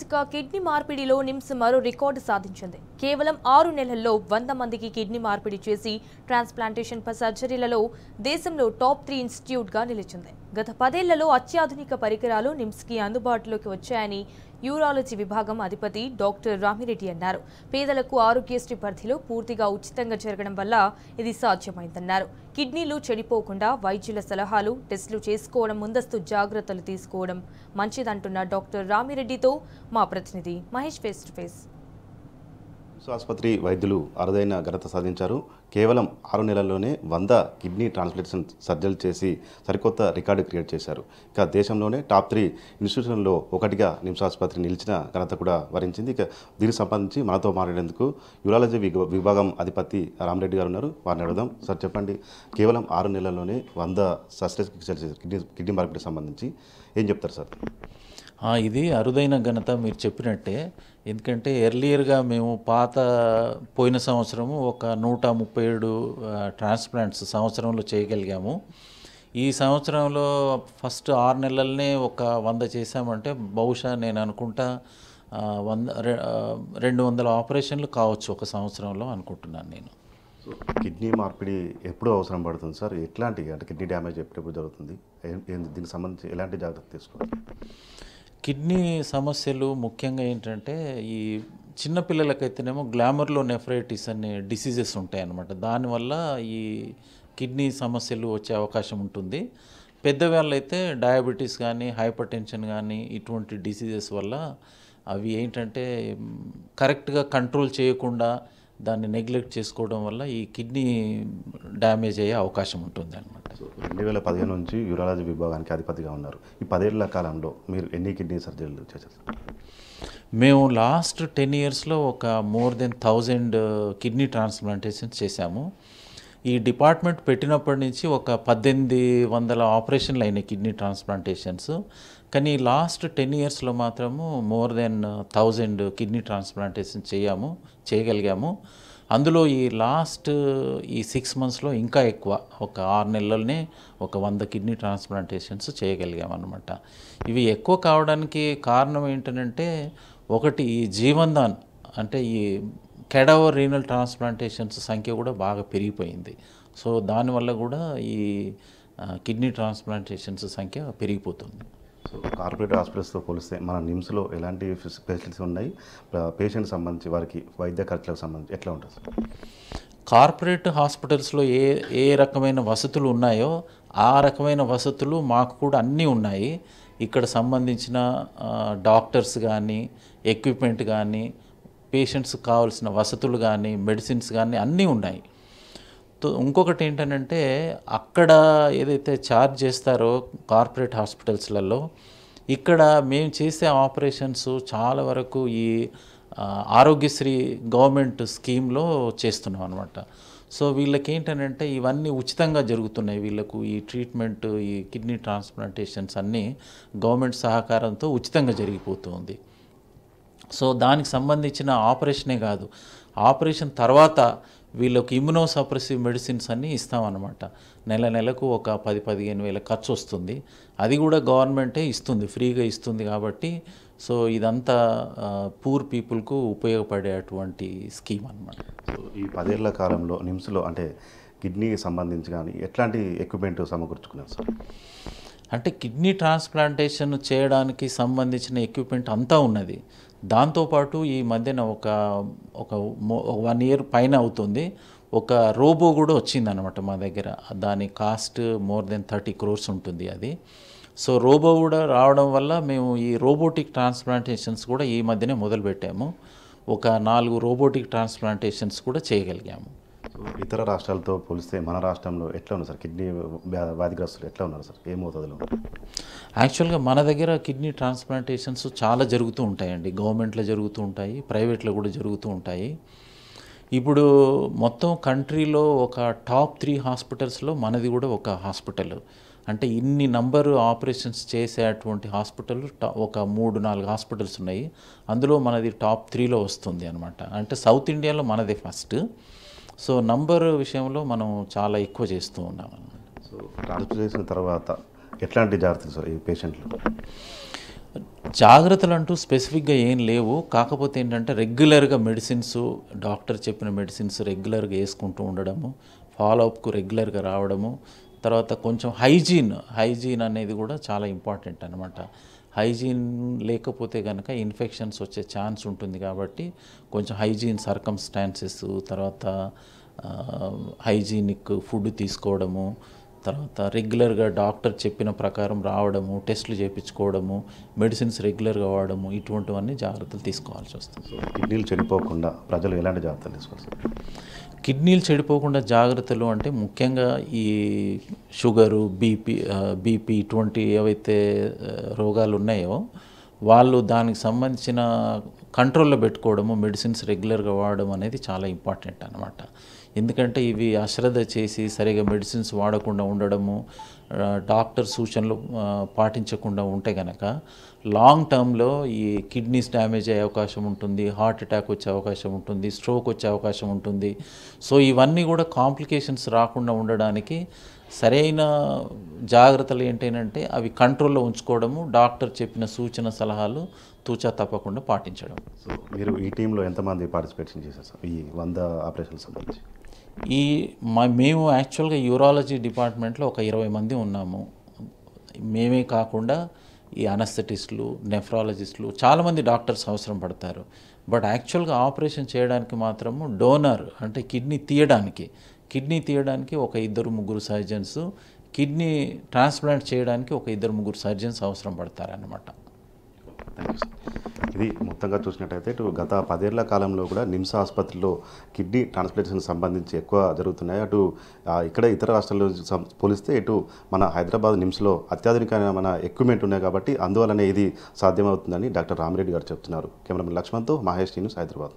ఇక కిడ్నీ మార్పిడిలో నిమ్స్ మరో రికార్డు సాధించింది. కేవలం 6 నెలల్లో 100 మందికి కిడ్నీ మార్పిడి చేసి ట్రాన్స్ప్లాంటేషన్ సర్జరీలలో దేశంలో టాప్ 3 ఇన్స్టిట్యూట్గా నిలిచింది. గత 10 ఏళ్లలో అత్యాధునిక పరికరాలు నిమ్స్కి అందుబాటులోకి వచ్చాయని యూరాలజీ విభాగం అధిపతి డాక్టర్ రామిరెడ్డి అన్నారు. పేదలకు ఆరోగ్యశ్రీ పరిధిలో పూర్తిగా ఉచితంగా జరగడం వల్ల ఇది సాధ్యమైందన్నారు. కిడ్నీలు చెడిపోకుండా వైద్యుల సలహాలు, టెస్టులు చేసుకోవడం, ముందస్తు జాగ్రత్తలు తీసుకోవడం మంచిదంటున్న డాక్టర్ రామిరెడ్డితో మా ప్రతినిధి మహేష్ ఫేస్ టు ఫేస్. ఆసుపత్రి వైద్యులు అరుదైన ఘనత సాధించారు. కేవలం 6 నెలల్లోనే 100 కిడ్నీ ట్రాన్స్ప్లాంటేషన్ సర్జరీలు చేసి సరికొత్త రికార్డు క్రియేట్ చేశారు. ఇక దేశంలోనే టాప్ 3 ఇన్స్టిట్యూషన్లో ఒకటిగా నిమ్స్ ఆసుపత్రి నిలిచిన ఘనత కూడా వరించింది. ఇక దీనికి సంబంధించి మనతో మాట్లాడేందుకు యూరాలజీ విభాగం అధిపతి రామిరెడ్డి గారు ఉన్నారు. వారిని అడుగుదాం. సార్ చెప్పండి, కేవలం 6 నెలల్లోనే 100 శస్త్రచికిత్సలు చేశారు కిడ్నీ మార్పిడికి సంబంధించి, ఏం చెప్తారు సార్? ఇది అరుదైన ఘనత మీరు చెప్పినట్టే. ఎందుకంటే ఎర్లియర్గా మేము పోయిన సంవత్సరము ఒక 137 ట్రాన్స్ప్లాంట్స్ సంవత్సరంలో చేయగలిగాము. ఈ సంవత్సరంలో ఫస్ట్ 6 నెలలనే ఒక 100 చేశామంటే బహుశా నేను అనుకుంటా 200 ఆపరేషన్లు కావచ్చు ఒక సంవత్సరంలో అనుకుంటున్నాను నేను. కిడ్నీ మార్పిడి ఎప్పుడు అవసరం పడుతుంది సార్? ఎట్లాంటి అంటే కిడ్నీ డ్యామేజ్ ఎప్పుడు జరుగుతుంది? దీనికి సంబంధించి ఎలాంటి జాగ్రత్త తీసుకోవాలి? కిడ్నీ సమస్యలు ముఖ్యంగా ఏంటంటే ఈ చిన్నపిల్లలకైతేనేమో గ్లామర్లో నెఫ్రైటిస్ అనే డిసీజెస్ ఉంటాయి అన్నమాట. దానివల్ల ఈ కిడ్నీ సమస్యలు వచ్చే అవకాశం ఉంటుంది. పెద్దవాళ్ళైతే డయాబెటీస్ కానీ, హైపర్ టెన్షన్ కానీ ఇటువంటి డిసీజెస్ వల్ల అవి ఏంటంటే కరెక్ట్గా కంట్రోల్ చేయకుండా దాన్ని నెగ్లెక్ట్ చేసుకోవడం వల్ల ఈ కిడ్నీ డ్యామేజ్ అయ్యే అవకాశం ఉంటుంది అన్నమాట. 2015 నుంచి యూరాలజీ విభాగానికి అధిపతిగా ఉన్నారు. ఈ 10 ఏళ్ల కాలంలో మీరు ఎన్ని కిడ్నీ సర్జరీలు చేశారు? మేము లాస్ట్ 10 ఇయర్స్లో ఒక మోర్ దెన్ 1000 కిడ్నీ ట్రాన్స్ప్లాంటేషన్స్ చేశాము. ఈ డిపార్ట్మెంట్ పెట్టినప్పటి నుంచి ఒక 1800 ఆపరేషన్లు అయినాయి కిడ్నీ ట్రాన్స్ప్లాంటేషన్స్. కానీ లాస్ట్ 10 ఇయర్స్లో మాత్రము మోర్ దెన్ 1000 కిడ్నీ ట్రాన్స్ప్లాంటేషన్ చేయగలిగాము. అందులో ఈ లాస్ట్ 6 మంత్స్లో ఇంకా ఎక్కువ, ఒక 6 నెలల్లోనే ఒక 100 కిడ్నీ ట్రాన్స్ప్లాంటేషన్స్ చేయగలిగాము అనమాట. ఇవి ఎక్కువ కావడానికి కారణం ఏంటంటే, ఒకటి ఈ జీవన్దాన్ అంటే ఈ కెడావర్ రీనల్ ట్రాన్స్ప్లాంటేషన్స్ సంఖ్య కూడా బాగా పెరిగిపోయింది. సో దానివల్ల కూడా ఈ కిడ్నీ ట్రాన్స్ప్లాంటేషన్స్ సంఖ్య పెరిగిపోతుంది. సో కార్పొరేట్ హాస్పిటల్స్తో పోలిస్తే మన నిమ్స్లో ఎలాంటి ఫెసిలిటీస్ ఉన్నాయి? పేషెంట్ సంబంధించి వారికి వైద్య ఖర్చులకు సంబంధించి ఎట్లా ఉంటుంది? కార్పొరేట్ హాస్పిటల్స్లో ఏ రకమైన వసతులు ఉన్నాయో ఆ రకమైన వసతులు మాకు కూడా అన్నీ ఉన్నాయి. ఇక్కడ సంబంధించిన డాక్టర్స్ కానీ, ఎక్విప్మెంట్ కానీ, పేషెంట్స్కి కావాల్సిన వసతులు కానీ, మెడిసిన్స్ కానీ అన్నీ ఉన్నాయి. ఇంకొకటి ఏంటంటే, అక్కడ ఏదైతే ఛార్జ్ చేస్తారో కార్పొరేట్ హాస్పిటల్స్లలో, ఇక్కడ మేము చేసే ఆపరేషన్స్ చాలా వరకు ఈ ఆరోగ్యశ్రీ గవర్నమెంట్ స్కీమ్లో చేస్తున్నాం అనమాట. సో వీళ్ళకి ఏంటంటే ఇవన్నీ ఉచితంగా జరుగుతున్నాయి. వీళ్ళకు ఈ ట్రీట్మెంట్, ఈ కిడ్నీ ట్రాన్స్ప్లాంటేషన్స్ అన్నీ గవర్నమెంట్ సహకారంతో ఉచితంగా జరిగిపోతుంది. సో దానికి సంబంధించిన ఆపరేషనే కాదు, ఆపరేషన్ తర్వాత వీళ్ళకి ఇమ్యునోసప్రెసివ్ మెడిసిన్స్ అన్నీ ఇస్తామన్నమాట. నెలకు ఒక 10-15 వేల ఖర్చు వస్తుంది. అది కూడా గవర్నమెంటే ఇస్తుంది, ఫ్రీగా ఇస్తుంది. కాబట్టి సో ఇదంతా పూర్ పీపుల్కు ఉపయోగపడేటువంటి స్కీమ్ అన్నమాట. సో ఈ 10 ఏళ్ల కాలంలో నిమ్స్లో అంటే కిడ్నీకి సంబంధించి కానీ ఎట్లాంటి ఎక్విప్మెంట్ సమకూర్చుకున్నారు సార్? అంటే కిడ్నీ ట్రాన్స్ప్లాంటేషన్ చేయడానికి సంబంధించిన ఎక్విప్మెంట్ అంతా ఉన్నది. దాంతోపాటు ఈ మధ్యన ఒక 1 ఇయర్ పైన అవుతుంది, ఒక రోబో కూడా వచ్చిందనమాట మా దగ్గర. దాని కాస్ట్ మోర్ దెన్ 30 crores ఉంటుంది అది. సో రోబో కూడా రావడం వల్ల మేము ఈ రోబోటిక్ ట్రాన్స్ప్లాంటేషన్స్ కూడా ఈ మధ్యనే మొదలుపెట్టాము. ఒక 4 రోబోటిక్ ట్రాన్స్ప్లాంటేషన్స్ కూడా చేయగలిగాము. ఇతర రాష్ట్రాలతో పోలిస్తే మన రాష్ట్రంలో ఎట్లా ఉన్నారు సార్? కిడ్నీ వ్యాధిగ్రస్తులు ఎట్లా ఉన్నారు సార్? ఏ మోతాదులో? యాక్చువల్గా మన దగ్గర కిడ్నీ ట్రాన్స్ప్లాంటేషన్స్ చాలా జరుగుతూ ఉంటాయండి. గవర్నమెంట్లో జరుగుతూ ఉంటాయి, ప్రైవేట్లో కూడా జరుగుతూ ఉంటాయి. ఇప్పుడు మొత్తం కంట్రీలో ఒక టాప్ 3 హాస్పిటల్స్లో మనది కూడా ఒక హాస్పిటల్. అంటే ఇన్ని నంబరు ఆపరేషన్స్ చేసేటువంటి హాస్పిటల్ ఒక 3-4 హాస్పిటల్స్ ఉన్నాయి. అందులో మనది టాప్ 3లో వస్తుంది అనమాట. అంటే సౌత్ ఇండియాలో మనదే ఫస్ట్. సో నంబర్ విషయంలో మనం చాలా ఎక్కువ చేస్తూ ఉన్నాం అన్నమాట. సో ట్రాన్స్ప్లాంట్ చేసిన తర్వాత ఎట్లాంటి జాగ్రత్తలు సార్ ఈ పేషెంట్లు? జాగ్రత్తలు అంటూ స్పెసిఫిక్గా ఏం లేవు. కాకపోతే ఏంటంటే రెగ్యులర్గా మెడిసిన్స్, డాక్టర్ చెప్పిన మెడిసిన్స్ రెగ్యులర్గా వేసుకుంటూ ఉండడము, ఫాలోఅప్కు రెగ్యులర్గా రావడము, తర్వాత కొంచెం హైజీన్ అనేది కూడా చాలా ఇంపార్టెంట్ అనమాట. హైజీన్ లేకపోతే కనుక ఇన్ఫెక్షన్స్ వచ్చే ఛాన్స్ ఉంటుంది. కాబట్టి కొంచెం హైజీన్ సర్కమ్స్టాన్సెస్, తర్వాత హైజీనిక్ ఫుడ్ తీసుకోవడము, తర్వాత రెగ్యులర్గా డాక్టర్ చెప్పిన ప్రకారం రావడము, టెస్టులు చేయించుకోవడము, మెడిసిన్స్ రెగ్యులర్గా వాడము, ఇటువంటివన్నీ జాగ్రత్తలు తీసుకోవాల్సి వస్తుంది. కిడ్నీలు చెడిపోకుండా ప్రజలు ఎలాంటి జాగ్రత్తలు తీసుకోవాలి సార్? కిడ్నీలు చెడిపోకుండా జాగ్రత్తలు అంటే ముఖ్యంగా ఈ షుగరు, బీపీ ఇటువంటి ఏవైతే రోగాలు ఉన్నాయో వాళ్ళు దానికి సంబంధించిన కంట్రోల్లో పెట్టుకోవడము, మెడిసిన్స్ రెగ్యులర్గా వాడడం అనేది చాలా ఇంపార్టెంట్ అనమాట. ఎందుకంటే ఇవి అశ్రద్ధ చేసి సరిగా మెడిసిన్స్ వాడకుండా ఉండడము, డాక్టర్ సూచనలు పాటించకుండా ఉంటే కనుక లాంగ్ టర్మ్లో ఈ కిడ్నీస్ డ్యామేజ్ అయ్యే అవకాశం ఉంటుంది, హార్ట్ అటాక్ వచ్చే అవకాశం ఉంటుంది, స్ట్రోక్ వచ్చే అవకాశం ఉంటుంది. సో ఇవన్నీ కూడా కాంప్లికేషన్స్ రాకుండా ఉండడానికి సరైన జాగ్రత్తలు ఏంటంటే అవి కంట్రోల్లో ఉంచుకోవడము, డాక్టర్ చెప్పిన సూచన సలహాలు తూచా తప్పకుండా పాటించడం. సో మీరు ఈ టీంలో ఎంతమంది పార్టిసిపేషన్ చేశారు సార్ ఈ 100 ఆపరేషన్లకు సంబంధించి? మేము యాక్చువల్గా యూరాలజీ డిపార్ట్మెంట్లో ఒక 20 మంది ఉన్నాము. మేమే కాకుండా ఈ అనస్థెటిస్టులు, నెఫ్రాలజిస్టులు, చాలామంది డాక్టర్స్ అవసరం పడతారు. బట్ యాక్చువల్గా ఆపరేషన్ చేయడానికి మాత్రము డోనర్ అంటే కిడ్నీ తీయడానికి ఒక 2-3 సర్జన్స్, కిడ్నీ ట్రాన్స్ప్లాంట్ చేయడానికి ఒక 2-3 సర్జన్స్ అవసరం పడతారన్నమాట. Thank you sir. ఇది మొత్తంగా చూసినట్టయితే ఇటు గత 10 ఏళ్ల కాలంలో కూడా నిమ్స్ ఆసుపత్రిలో కిడ్నీ ట్రాన్స్ప్లాంటేషన్ సంబంధించి ఎక్కువ జరుగుతున్నాయి. అటు ఇక్కడ ఇతర రాష్ట్రాల్లో పోలిస్తే ఇటు మన హైదరాబాద్ నిమ్స్లో అత్యాధునికమైన ఎక్విప్మెంట్ ఉన్నాయి కాబట్టి అందువల్లనే ఇది సాధ్యమవుతుందని డాక్టర్ రామిరెడ్డి గారు చెప్తున్నారు. కెమెరామెన్ లక్ష్మణ్తో మహేష్ న్యూస్, హైదరాబాద్.